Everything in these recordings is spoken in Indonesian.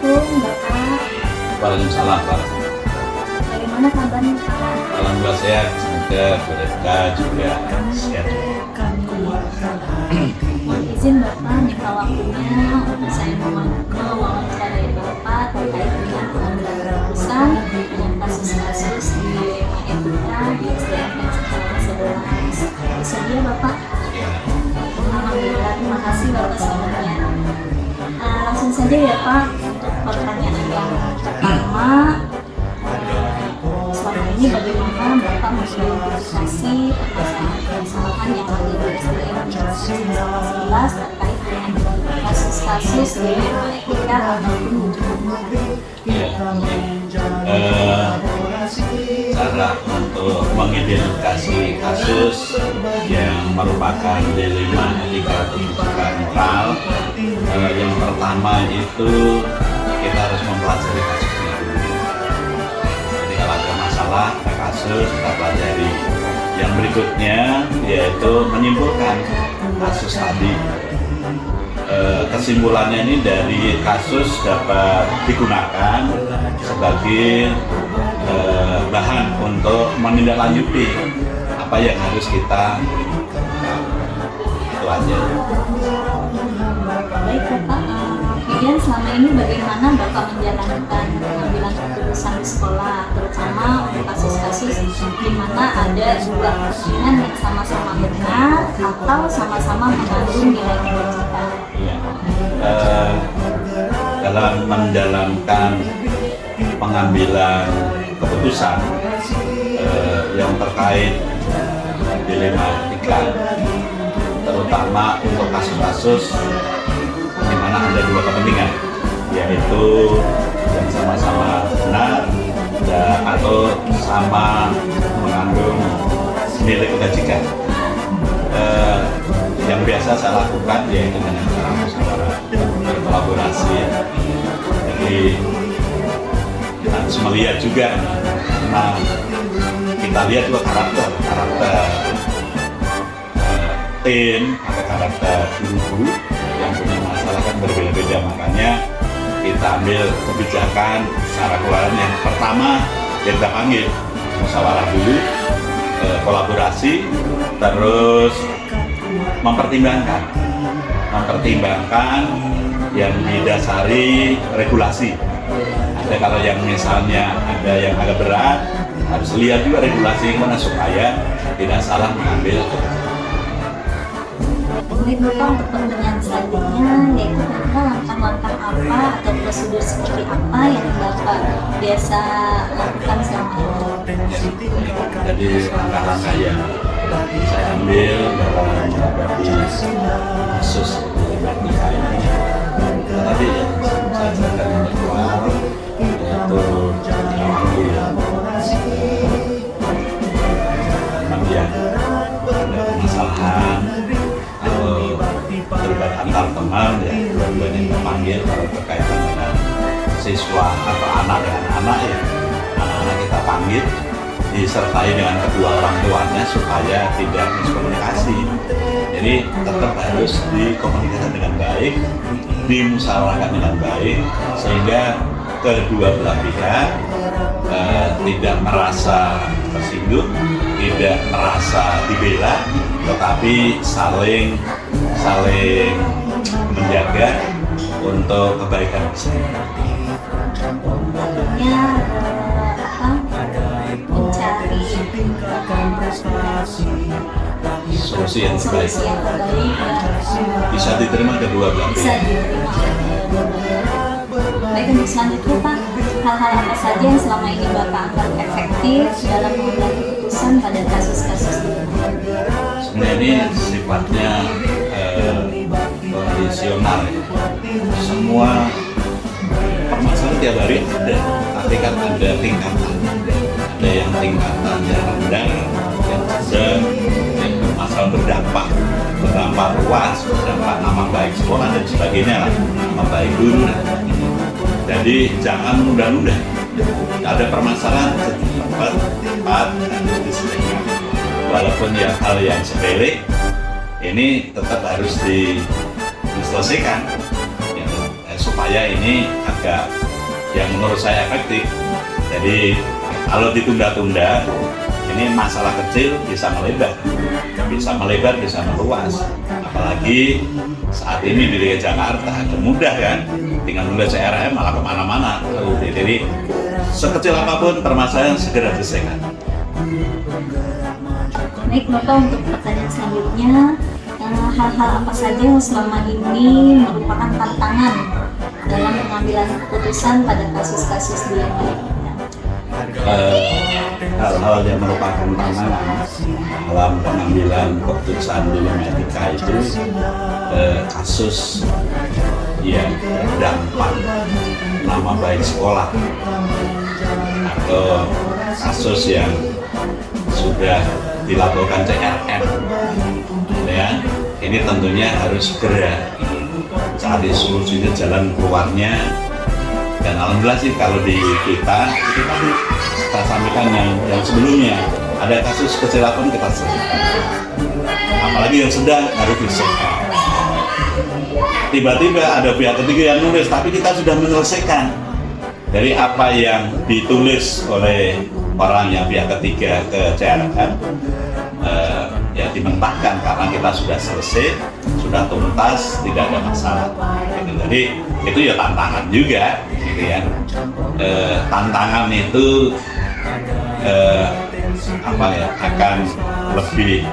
Assalamualaikum Bapak. Waalaikumsalam Pak. Bagaimana kabarnya Pak? Alhamdulillah sehat, semoga mereka juga sehat. Mohon izin Bapak minta waktunya untuk saya mewawancarai Bapak terkait dengan pengambilan keputusan dengan kasus-kasus di MAEPIKA di SDMN Sekolah 11. Bersedia Bapak? Alhamdulillah, terima kasih Bapak sebelumnya. Langsung saja ya Pak, untuk pertanyaan yang pertama, selama ini bagaimana Bapak mengidentifikasi permasalahan yang ada di SDM 11 terkait dengan kasus-kasus di MAEPIKA ataupun Cara untuk mengidentifikasi kasus yang merupakan dilema etika atau juga moral, yang pertama itu kita harus mempelajari kasusnya dulu. Jadi kalau ada masalah, ada kasus, kita pelajari. Yang berikutnya yaitu menyimpulkan kasus tadi. Kesimpulannya ini dari kasus dapat digunakan sebagai bahan untuk menindaklanjuti apa yang harus kita itu aja. Baik Bapak, kemudian selama ini bagaimana Bapak menjalankan pengambilan keputusan di sekolah, terutama untuk kasus-kasus di mana ada dua kepentingan yang sama-sama benar atau sama-sama mengandung nilai kebajikan. Dalam menjalankan pengambilan keputusan yang terkait dilema etika, terutama untuk kasus-kasus di mana ada dua kepentingan, yaitu yang sama-sama benar atau sama mengandung nilai kebajikan. Yang biasa saya lakukan yaitu dengan cara musyawarah berkolaborasi. Jadi harus melihat juga, nah kita lihat juga karakter tim atau karakter guru yang punya masalah kan berbeda-beda, makanya kita ambil kebijakan secara keluaran. Yang pertama yang kita panggil musyawarah dulu, kolaborasi, terus mempertimbangkan yang didasari regulasi. Ada kalau yang misalnya ada yang agak berat, harus lihat juga regulasi yang mana supaya tidak salah mengambil. Baik Bapak, untuk pertanyaan selanjutnya yaitu kira-kira langkah-langkah apa atau prosedur seperti apa yang Bapak biasa lakukan selama ini? Jadi langkah-langkah yang saya ambil dalam menghadapi kasus dilema ini tadi yang saya jelaskan di awal, yaitu memang ya ada permasalahan atau berbagai antar teman ya, dua-duanya kita panggil kalau berkaitan dengan siswa atau anak ya, anak-anak kita panggil, disertai dengan kedua orang tuanya supaya tidak miskomunikasi. Jadi tetap harus dikomunikasikan dengan baik, dimusyawarahkan dengan baik, sehingga kedua belah pihak tidak merasa tersinggung, tidak merasa dibela, tetapi saling menjaga untuk kebaikan bersama. Tentunya mencari Solusi yang terbaik solusi yang terbaik bisa diterima kedua belah bisa pihak. diterima oleh kedua belah pihak. Baik, untuk selanjutnya Pak, hal-hal apa saja yang selama ini Bapak anggap efektif dalam mengambil keputusan pada kasus-kasus ini? Sebenarnya ini sifatnya kondisional ya. Semua permasalahan tiap hari ada, tapi kan ada tingkatan. Ada yang tingkatan yang rendah, yang sedang, yang masalah berdampak luas, berdampak nama baik sekolah dan sebagainya lah, nama baik guru. Jadi jangan menunda-nunda. Ada permasalahan cepat harus diselesaikan. Walaupun ya hal yang sepele ini tetap harus diselesaikan ya, supaya saya ini agak yang menurut saya efektif. Jadi kalau ditunda-tunda, ini masalah kecil bisa melebar, bisa meluas. Apalagi saat ini di DKI Jakarta mudah kan, tinggal nulis CRM malah kemana-mana. Jadi sekecil apapun permasalahan segera diselesaikan. Baik Bapak, untuk pertanyaan selanjutnya, hal-hal apa saja yang selama ini merupakan tantangan dalam pengambilan keputusan pada kasus-kasus dilema etika? Hal-hal yang merupakan tantangan dalam pengambilan keputusan dilema etika itu kasus yang berdampak nama baik sekolah atau kasus yang sudah dilakukan CRM, ya ini tentunya harus segera cari solusinya, jalan keluarnya. Dan alhamdulillah sih kalau di kita sampaikan yang sebelumnya ada kasus kecil pun kita selesaikan, apalagi yang sedang harus diselesaikan. Tiba-tiba ada pihak ketiga yang nulis, tapi kita sudah menyelesaikan dari apa yang ditulis oleh orang yang pihak ketiga ke CRM, ya dimentahkan karena kita sudah selesai, sudah tuntas, tidak ada masalah. Jadi itu ya tantangan juga, gitu ya. Tantangan itu akan lebih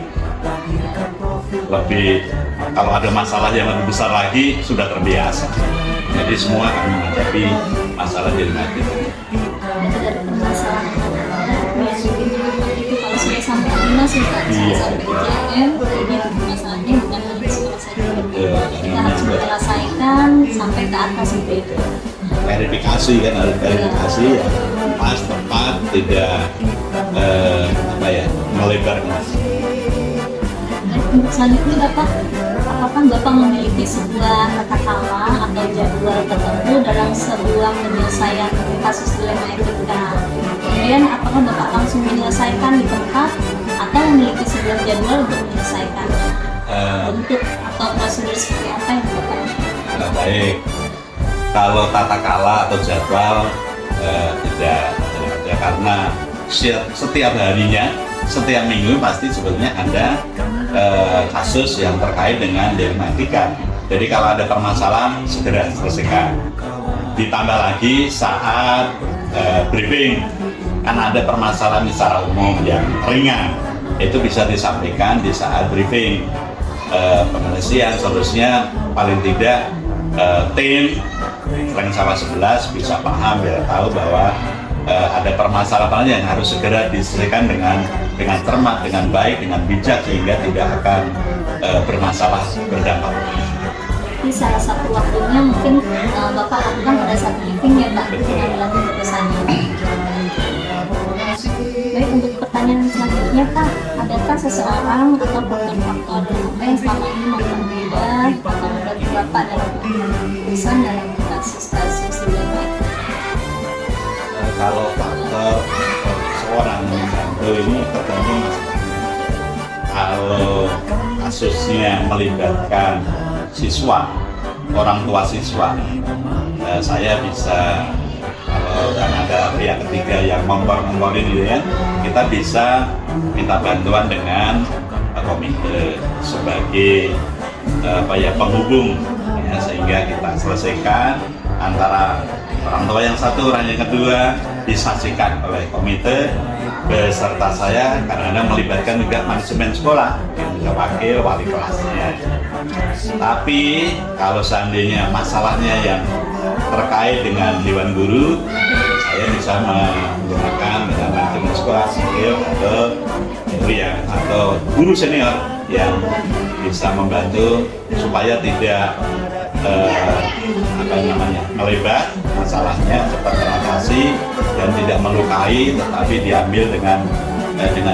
kalau ada masalah yang lebih besar lagi sudah terbiasa. Jadi semua akan menghadapi masalah di rumah kita. Itu dari permasalahan itu kalau sudah sampai dinas sampai JM, ini masalahnya bukan hanya di sekolah saja. Kita harus menyelesaikan sampai ke atas itu. Verifikasi kan, harus verifikasi ya, pas tepat, tidak melebar. Untuk selanjutnya Bapak, apakah Bapak memiliki sebuah tata kala atau jadwal tertentu dalam sebuah penyelesaian kasus dilema etika? Kemudian apakah Bapak langsung menyelesaikan di tempat atau memiliki sebuah jadwal untuk menyelesaikannya? Bentuk atau prosedur seperti apa yang Bapak? Baik, kalau tata kala atau jadwal tidak ada, karena setiap harinya, setiap minggu pasti sebetulnya ada kasus yang terkait dengan dilema etika. Jadi kalau ada permasalahan segera selesaikan. Ditambah lagi saat briefing, kan ada permasalahan secara umum yang ringan, itu bisa disampaikan di saat briefing. Penyelesaian solusinya paling tidak tim selain sama 11 bisa paham, biar tahu bahwa ada permasalahan yang harus segera diselesaikan dengan cermat, dengan baik, dengan bijak, sehingga tidak akan bermasalah, berdampak. Jadi salah satu waktunya mungkin Bapak lakukan pada saat briefing ya Pak, pengambilan keputusannya. Baik, untuk pertanyaan selanjutnya Pak, adakah seseorang atau faktor-faktor apa yang selama ini mempermudah atau membantu Bapak dalam keputusan dalam kasus-kasus dilema etika? Kalau faktor seorang membantu ini tergantung kalau kasusnya melibatkan siswa, orang tua siswa, saya bisa, kalau kan ada pihak ketiga yang memper ini ya, kita bisa minta bantuan dengan komite sebagai penghubung ya, sehingga kita selesaikan antara orang tua yang satu, orang yang kedua disaksikan oleh komite beserta saya, karena melibatkan juga manajemen sekolah, juga wakil wali kelasnya. Tapi kalau seandainya masalahnya yang terkait dengan dewan guru, saya bisa menggunakan dengan manajemen sekolah, wakil atau guru senior yang bisa membantu supaya tidak melebar masalahnya, cepat teratasi dan tidak melukai, tetapi diambil dengan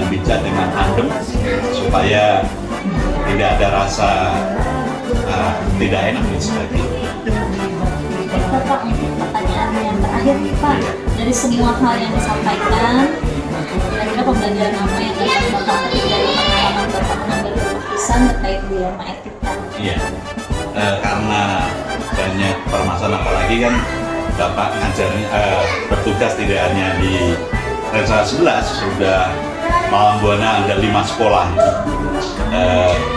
bijak, dengan adem, supaya tidak ada rasa tidak enak dan sebagainya. Bapak, untuk pertanyaan yang terakhir Pak, dari semua hal yang disampaikan, kira-kira pembelajaran apa yang dapat Bapak petik dari pengalaman Bapak mengambil keputusan terkait dilema etika? Iya, karena banyak permasalahan, apalagi kan Bapak ngajarnya bertugas tidak hanya di Rensa 11, sudah Malang Buana ada 5 sekolah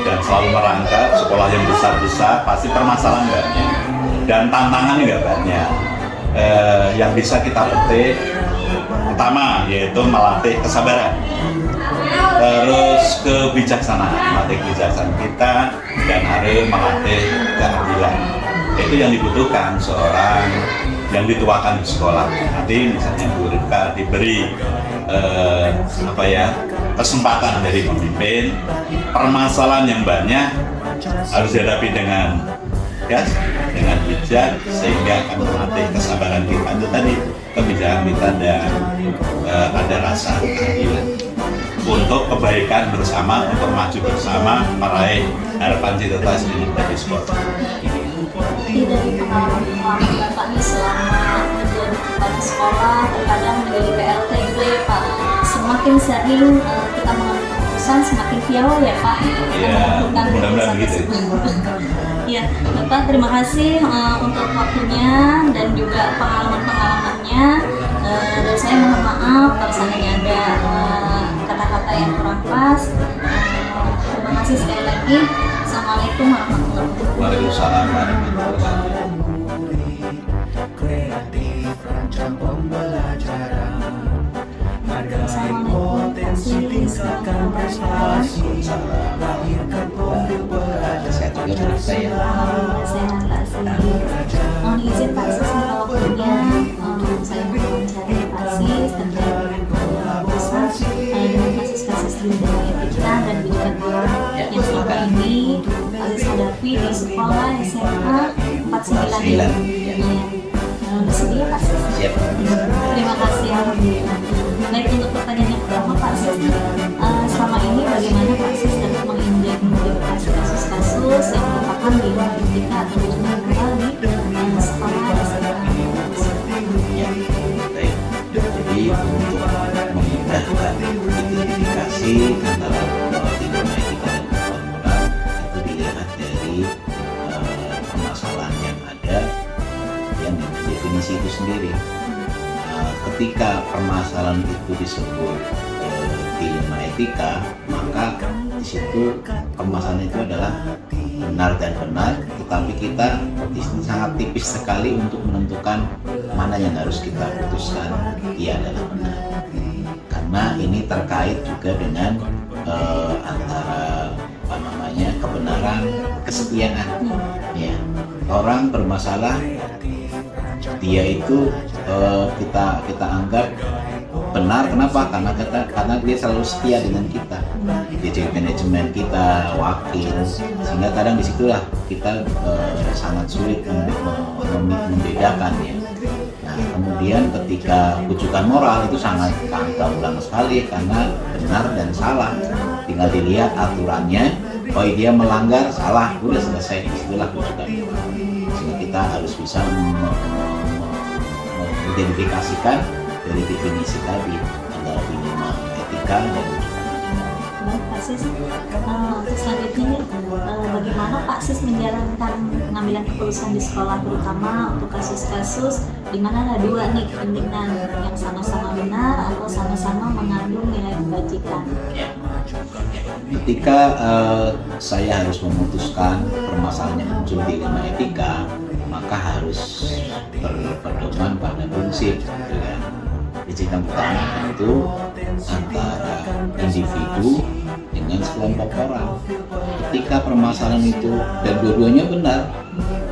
dan selalu merangkap sekolah yang besar-besar, pasti permasalahan banyak dan tantangan nggak banyak. Yang bisa kita petik pertama yaitu melatih kesabaran, terus kebijaksanaan, melatih kebijaksanaan kita, dan harus melatih keadilan. Itu yang dibutuhkan seorang yang dituakan di sekolah. Nanti misalnya guru diberi kesempatan dari pemimpin, permasalahan yang banyak harus dihadapi dengan bijak, sehingga akan melatih kesabaran kita. Itu tadi kebijakan kita, dan ada rasa keadilan untuk kebaikan bersama, untuk maju bersama, meraih harapan cita-cita sendiri dari sport. Jadi dari pengalaman Bapak nih selama menjadi kepala sekolah, terkadang menjadi PLT gitu ya Pak, semakin sering kita mengambil keputusan, semakin piawai ya Pak, mudah-mudahan gitu. Ya, Bapak terima kasih untuk waktunya dan juga pengalaman-pengalamannya. Dan saya mohon maaf kalau seandainya ada kata-kata yang kurang pas. Terima kasih sekali lagi. Assalamualaikum warahmatullahi wabarakatuh. Waalaikumsalam warahmatullahi wabarakatuh. Saya juga beri saya. Mohon izin Pak Sis minta waktunya. Saya mewawancarai Pak Sis terkait dengan kasus-kasus di bidang etika dan pendidikan orang yang selama ini Pak Sis hadapi di sekolah SMA 49. Bersedia Pak Sis? Siap. Terima kasih, alhamdulillah. Baik, untuk pertanyaan yang pertama Pak Sis, selama ini bagaimana Pak Sis dapat mengidentifikasi kasus-kasus yang merupakan bidang etika atau bidang moral di sekolah SMA? Baik. Jadi untuk memudahkan identifikasi antara bidang etika dan bidang moral itu dilihat dari permasalahan yang ada yang definisi itu sendiri. Ketika permasalahan itu disebut dilema etika, maka di situ permasalahan itu adalah benar dan benar, tetapi kita di sini sangat tipis sekali untuk menentukan mana yang harus kita putuskan iya adalah benar, karena ini terkait juga dengan antara kebenaran, kesetiaan. Ya, orang bermasalah, dia itu kita anggap benar. Kenapa? Karena dia selalu setia dengan kita. Dia jadi manajemen kita, wakil, sehingga kadang disitulah kita sangat sulit membedakan ya. Nah, kemudian ketika rujukan moral itu sangat gamblang sekali, karena benar dan salah tinggal dilihat aturannya. Oh, dia melanggar, salah, udah selesai, disitulah rujukan moral. Sehingga kita harus bisa mengidentifikasikan dari definisi tadi antara dilema etika dan Baik, Pak Sis, selanjutnya bagaimana Pak Sis menjalankan pengambilan keputusan di sekolah, terutama untuk kasus-kasus di mana ada dua nih kepentingan yang sama-sama benar atau sama-sama mengandung nilai kebajikan? Ketika saya harus memutuskan permasalahan yang muncul dilema etika, maka harus berpedoman pada prinsip, ya. Prinsip yang pertama itu antara individu dengan sekelompok orang. Ketika permasalahan itu dan dua-duanya benar,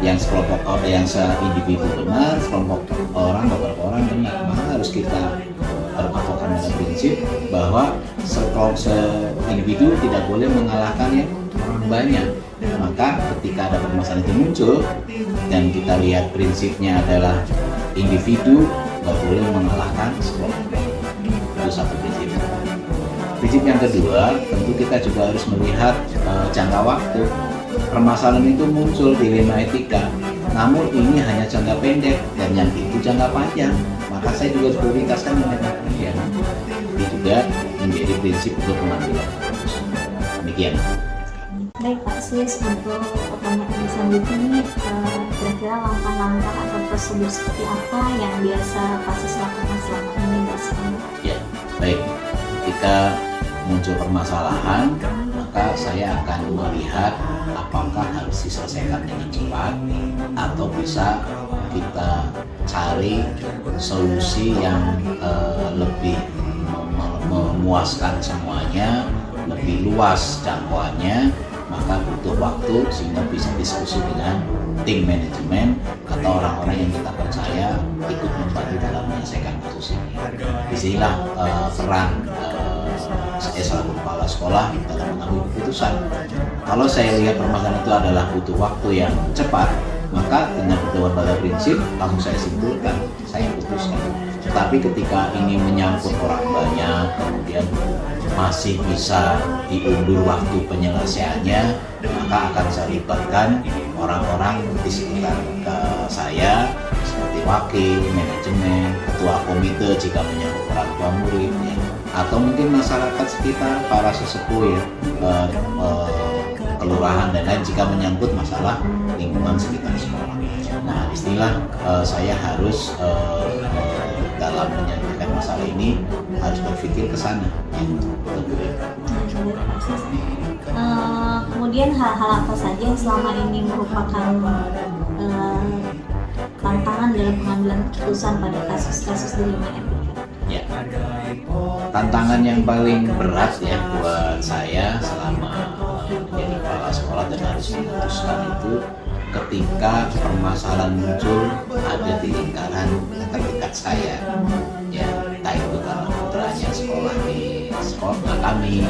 yang sekelompok orang, yang seindividu benar, sekelompok orang, beberapa orang benar, maka harus kita berpatokan pada prinsip bahwa se-individu tidak boleh mengalahkan yang orang banyak. Maka ketika ada permasalahan itu muncul dan kita lihat prinsipnya adalah individu nggak boleh mengalahkan sekelompok, itu satu prinsip. Prinsip yang kedua, tentu kita juga harus melihat jangka waktu. Permasalahan itu muncul dilema etika, namun ini hanya jangka pendek dan yang itu jangka panjang, maka saya juga harus prioritaskan yang jangka panjang. Ini juga menjadi prinsip untuk pengambilan keputusan. Demikian. Baik Pak Sis, untuk pertanyaan selanjutnya nih, kira-kira langkah-langkah atau prosedur seperti apa yang biasa Pak Sis lakukan selama ini bersama? Ya, baik. Ketika muncul permasalahan, maka saya akan melihat apakah harus diselesaikan dengan cepat atau bisa kita cari solusi yang lebih memuaskan semuanya, lebih luas jangkauannya, maka butuh waktu sehingga bisa diskusi dengan tim manajemen atau orang-orang yang kita percaya ikut membantu dalam menyelesaikan kasus ini. Disinilah peran saya selaku kepala sekolah dalam mengambil keputusan. Kalau saya lihat permasalahan itu adalah butuh waktu yang cepat, maka dengan pedoman pada prinsip langsung saya simpulkan, saya putuskan. Tetapi ketika ini menyangkut orang banyak, kemudian masih bisa diundur waktu penyelesaiannya, maka akan saya libatkan orang-orang di sekitar saya seperti wakil, manajemen, ketua komite jika menyangkut orang tua murid, ya, atau mungkin masyarakat sekitar, para sesepuh ya, kelurahan dan lain jika menyangkut masalah lingkungan sekitar sekolah. Nah, istilah saya harus dalam menyelesaikan masalah ini harus berpikir ke sana. Kemudian hal-hal apa saja yang selama ini merupakan tantangan dalam pengambilan keputusan pada kasus-kasus di lima etika? Ya, tantangan yang paling berat ya buat saya selama menjadi kepala sekolah dan harus memutuskan itu ketika permasalahan muncul ada di lingkaran terdekat saya, ya, entah itu karena putranya sekolah di sekolah kami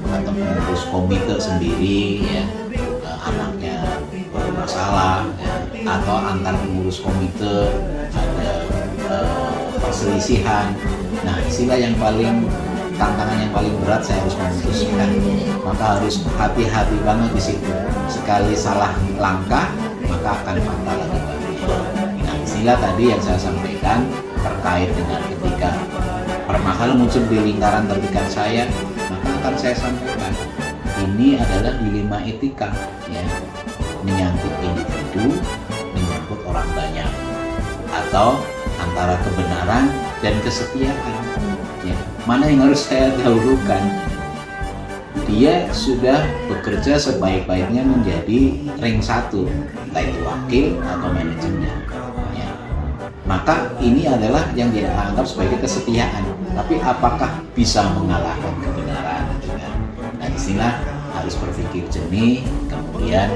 atau pengurus komite sendiri, ya, anaknya bermasalah, ya, atau antar pengurus komite ada perselisihan. Nah, istilah yang paling tantangan yang paling berat saya harus memutuskan, maka harus hati-hati banget di situ. Sekali salah langkah maka akan fatal lagi. Nah, istilah tadi yang saya sampaikan terkait dengan ketika permasalahan muncul di lingkaran terdekat saya, maka akan saya sampaikan ini adalah dilema etika, ya, menyangkut individu, menyangkut orang banyak, atau antara kebenaran dan kesetiaan, ya, mana yang harus saya dahulukan. Dia sudah bekerja sebaik-baiknya menjadi ring 1, entah itu wakil atau manajemen, ya. Maka ini adalah yang dia anggap sebagai kesetiaan, tapi apakah bisa mengalahkan kebenaran? Nah, disinilah harus berpikir jernih, kemudian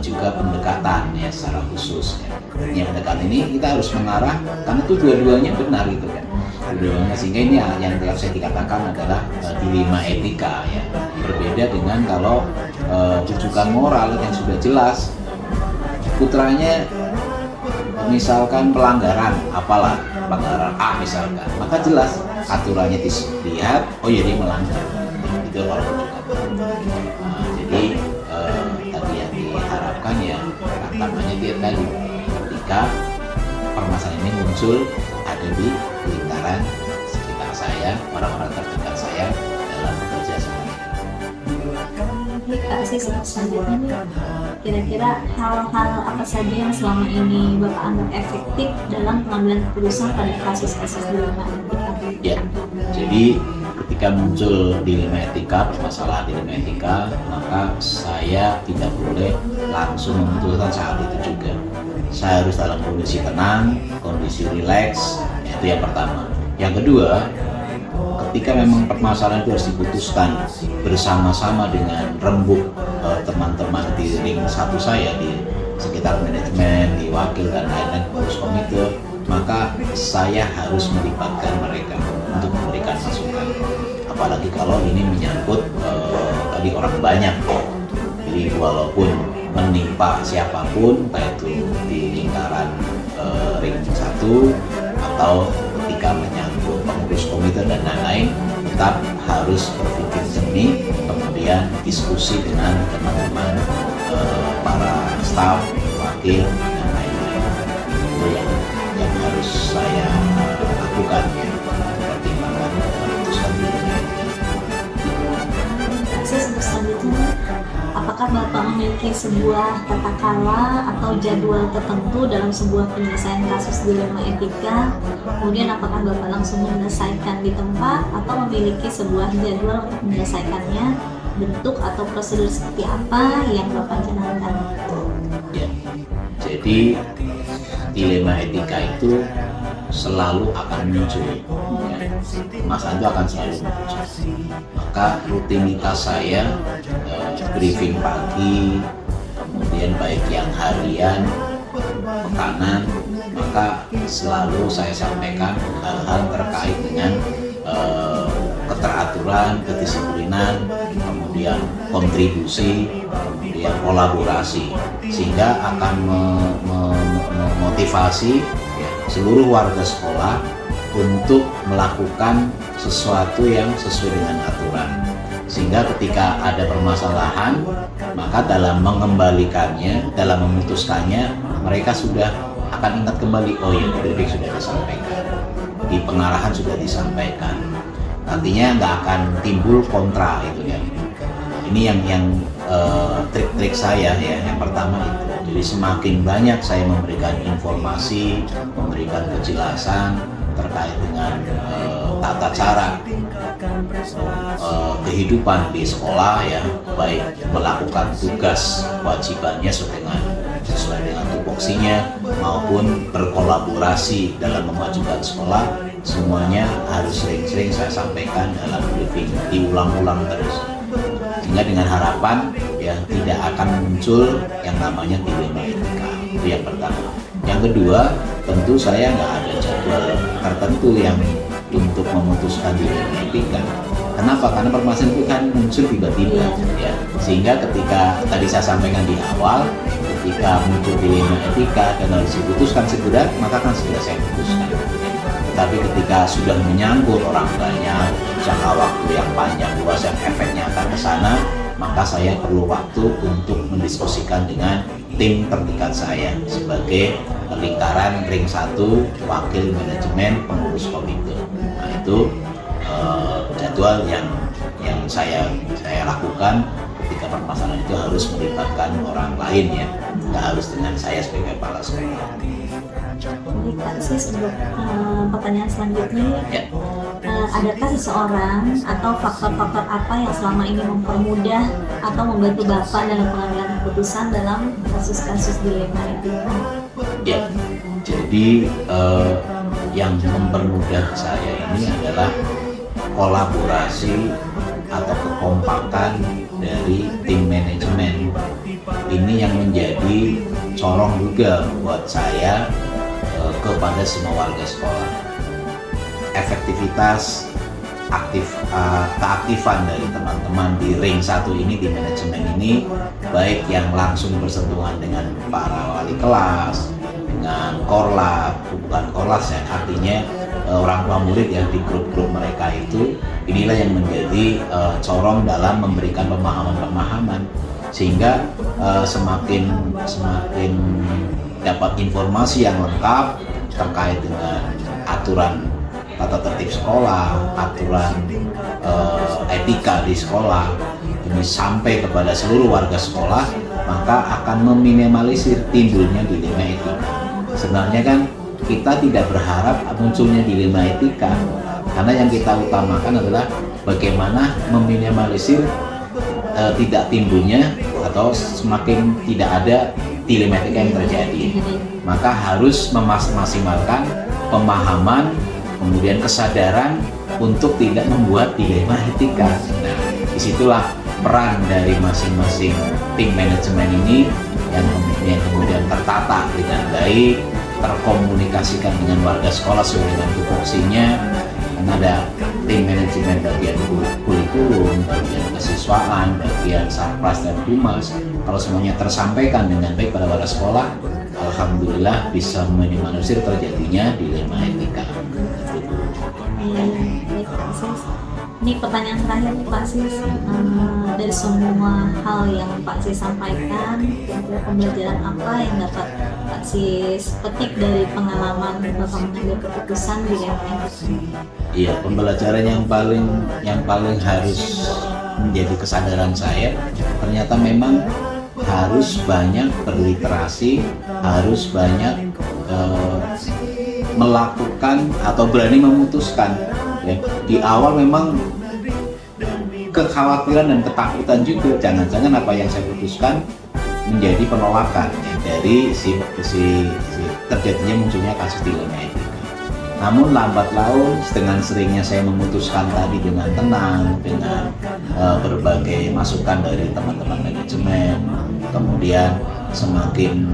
juga pendekatan ya secara khusus, ya. Yang pendekatan ini kita harus mengarah karena itu dua-duanya benar gitu kan, dua-duanya, sehingga ini yang saya dikatakan adalah dilema etika, ya. Berbeda dengan kalau rujukan moral yang sudah jelas, putranya misalkan pelanggaran apalah, pelanggaran A misalkan, maka jelas aturannya dilihat, oh ya dia melanggar, itu kalau rujukan. Jadi tadi yang diharapkan ya tantangannya dia tadi ketika permasalahan ini muncul ada di lingkaran sekitar saya, orang-orang terdekat saya dalam bekerja sama. Kak Sis, selanjutnya kira-kira hal-hal apa saja yang selama ini Bapak anggap efektif dalam pengambilan keputusan pada kasus-kasus dilema etika? Ya, jadi ketika muncul dilema etika, permasalahan dilema etika, maka saya tidak boleh langsung memutuskan saat itu juga. Saya harus dalam kondisi tenang, kondisi rileks, itu yang pertama. Yang kedua, ketika memang permasalahan itu harus diputuskan bersama-sama dengan rembuk teman-teman di ring 1 saya, di sekitar manajemen, di wakil dan lain-lain pengurus komite, maka saya harus melibatkan mereka untuk memberikan masukan. Apalagi kalau ini menyangkut tadi orang banyak, jadi walaupun menimpa siapapun, entah itu di lingkaran ring 1 atau ketika menyangkut pengurus komite dan lain-lain, tetap harus berpikir jernih, kemudian diskusi dengan teman-teman para staf, wakil dan lain-lain. Itu yang harus saya lakukan, ya, pertimbangan memutuskan diri. Sis, untuk selanjutnya, apakah apakah Bapak memiliki sebuah tata cara atau jadwal tertentu dalam sebuah penyelesaian kasus dilema etika? Kemudian apakah Bapak langsung menyelesaikan di tempat atau memiliki sebuah jadwal untuk menyelesaikannya? Bentuk atau prosedur seperti apa yang Bapak jalankan? Ya, jadi dilema etika itu selalu akan muncul, ya. Masalah itu akan selalu muncul. Maka rutinitas saya briefing pagi, kemudian baik yang harian, pekanan, maka selalu saya sampaikan hal-hal terkait dengan keteraturan, kedisiplinan, kemudian kontribusi, kemudian kolaborasi, sehingga akan memotivasi seluruh warga sekolah untuk melakukan sesuatu yang sesuai dengan aturan, sehingga ketika ada permasalahan maka dalam mengembalikannya, dalam memutuskannya, mereka sudah akan ingat kembali, oh ya, briefing sudah disampaikan, di pengarahan sudah disampaikan, nantinya nggak akan timbul kontra itu ya. Ini yang trik-trik saya ya. Yang pertama itu, jadi semakin banyak saya memberikan informasi, memberikan kejelasan terkait dengan tata cara kehidupan di sekolah ya, baik melakukan tugas kewajibannya sesuai dengan tupoksinya maupun berkolaborasi dalam memajukan sekolah, semuanya harus sering-sering saya sampaikan dalam briefing, diulang-ulang terus, sehingga dengan harapan ya tidak akan muncul yang namanya dilema etika. Itu yang pertama. Yang kedua, tentu saya nggak ada jadwal tertentu yang untuk memutuskan dilema etika. Kenapa? Karena permasalahan itu kan muncul tiba-tiba ya, sehingga ketika tadi saya sampaikan di awal, ketika muncul dilema etika dan harus diputuskan segera, maka kan segera saya putuskan. Tapi ketika sudah menyangkut orang banyak, jangka waktu yang panjang luas yang efeknya akan ke sana, maka saya perlu waktu untuk mendiskusikan dengan tim terdekat saya sebagai lingkaran ring 1 wakil manajemen pengurus komite. Nah itu jadwal yang saya lakukan ketika permasalahan itu harus melibatkan orang lain ya, nggak harus dengan saya sebagai kepala sekolah. Baik Pak Sis, untuk pertanyaan selanjutnya, Ya. Adakah seseorang atau faktor-faktor apa yang selama ini mempermudah atau membantu Bapak dalam pengambilan keputusan dalam kasus-kasus dilema etika? Ya, jadi yang mempermudah saya ini adalah kolaborasi atau kekompakan dari tim manajemen. Ini yang menjadi corong juga buat saya kepada semua warga sekolah. Efektivitas keaktifan dari teman-teman di ring 1 ini, di manajemen ini, baik yang langsung bersentuhan dengan para wali kelas, dengan korlap, bukan korlas ya, artinya orang tua murid ya, di grup-grup mereka itu, inilah yang menjadi corong dalam memberikan pemahaman-pemahaman, sehingga semakin dapat informasi yang lengkap terkait dengan aturan tata tertib sekolah, aturan etika di sekolah, ini sampai kepada seluruh warga sekolah, maka akan meminimalisir timbulnya dilema etika. Sebenarnya kan kita tidak berharap munculnya dilema etika, karena yang kita utamakan adalah bagaimana meminimalisir tidak timbulnya atau semakin tidak ada dilema etika yang terjadi. Maka harus memaksimalkan pemahaman, kemudian kesadaran untuk tidak membuat dilema etika. Nah, disitulah peran dari masing-masing tim manajemen ini yang kemudian tertata dengan baik, terkomunikasikan dengan warga sekolah sesuai dengan tupoksinya. Karena ada tim manajemen bagian kurikulum, bagian kesiswaan, bagian sarpras dan humas. Kalau semuanya tersampaikan dengan baik pada warga sekolah, alhamdulillah bisa meminimalisir terjadinya dilema etika. Baik Pak Sis. Ini pertanyaan terakhir nih Pak Sis. Dari semua hal yang Pak Sis sampaikan, kira-kira pembelajaran apa yang dapat Pak Sis petik dari pengalaman Bapak mengambil keputusan di MN? Iya, pembelajaran yang paling harus menjadi kesadaran saya, ternyata memang harus banyak berliterasi, harus banyak melakukan atau berani memutuskan. Ya. Di awal memang kekhawatiran dan ketakutan juga, jangan-jangan apa yang saya putuskan menjadi penolakan ya, dari si terjadinya munculnya kasus dilema etika. Namun lambat laun dengan seringnya saya memutuskan tadi dengan tenang, dengan berbagai masukan dari teman-teman manajemen, kemudian semakin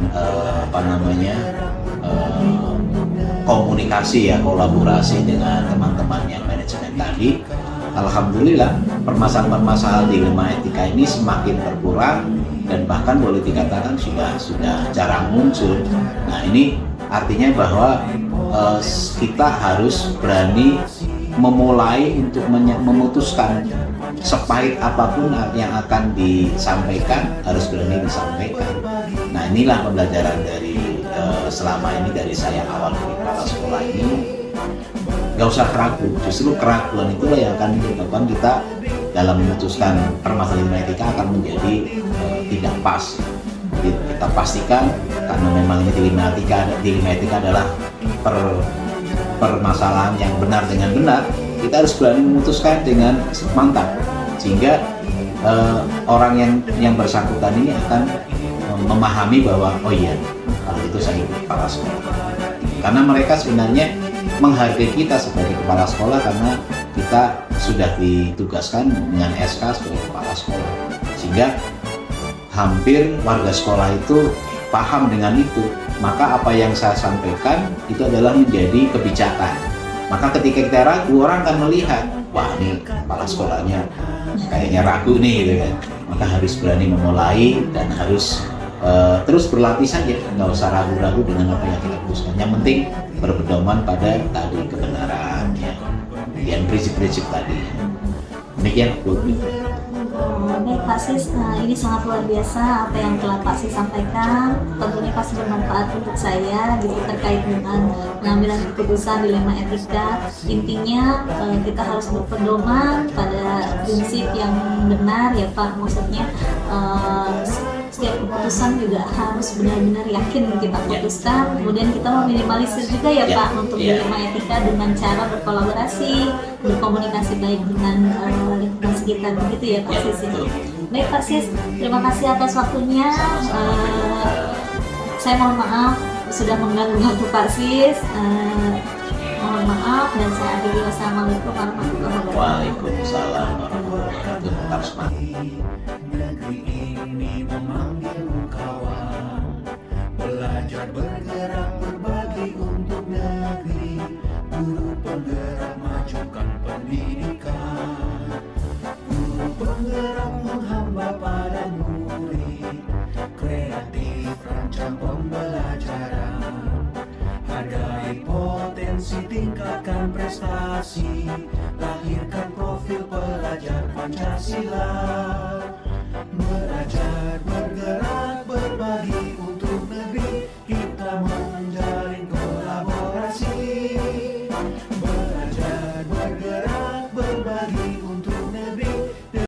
komunikasi ya, kolaborasi dengan teman-teman yang manajemen tadi, alhamdulillah permasalahan-permasalahan dilema etika ini semakin berkurang dan bahkan boleh dikatakan sudah jarang muncul. Nah, ini artinya bahwa kita harus berani memulai untuk memutuskan, sepahit apapun yang akan disampaikan harus berani disampaikan. Nah, inilah pembelajaran dari selama ini dari saya awal dari kepala sekolah ini. Gak usah ragu, justru keraguan itulah yang akan menyebabkan kita dalam memutuskan permasalahan etika akan menjadi tidak pas. Jadi, kita pastikan karena memang ini dilema etika adalah permasalahan yang benar dengan benar, kita harus berani memutuskan dengan mantap sehingga orang yang bersangkutan ini akan memahami bahwa oh iya, kalau itu saya kepala sekolah. Karena mereka sebenarnya menghargai kita sebagai kepala sekolah karena kita sudah ditugaskan dengan SK sebagai kepala sekolah, sehingga hampir warga sekolah itu paham dengan itu. Maka apa yang saya sampaikan itu adalah menjadi kebijakan. Maka ketika kita ragu, orang akan melihat, wah ini kepala sekolahnya kayaknya ragu nih, gitu kan. Maka harus berani memulai dan harus terus berlatih saja, nggak usah ragu-ragu dengan apa yang kita putuskan. Yang penting berpedoman pada tadi kebenaran, ya, dan prinsip-prinsip tadi. Demikian, Bu. Baik Pak Sis, ini sangat luar biasa apa yang telah Pak Sis sampaikan. Tentunya pasti bermanfaat untuk saya gitu, terkait dengan pengambilan keputusan dilema etika. Intinya kita harus berpedoman pada prinsip yang benar ya Pak. Maksudnya setiap keputusan juga harus benar-benar yakin kita putuskan. Kemudian kita meminimalisir juga ya Pak untuk dilema etika dengan cara berkolaborasi, berkomunikasi baik dengan lingkungan sekitar, begitu ya Pak Sis. Baik Pak Sis, terima kasih atas waktunya. Saya mohon maaf sudah mengganggu waktu Pak Sis. Mohon maaf dan saya akhiri. Wassalamualaikum warahmatullahi wabarakatuh. Waalaikumsalam warahmatullahi wabarakatuh. Tetap semangat. Negeri ini memanggilmu kawan, belajar bergerak berbagi untuk negeri, guru penggerak majukan pendidikan, guru penggerak menghamba pada murid, kreatif rancang pembelajaran, hargai potensi tingkatkan prestasi, lahirkan profil pelajar Pancasila.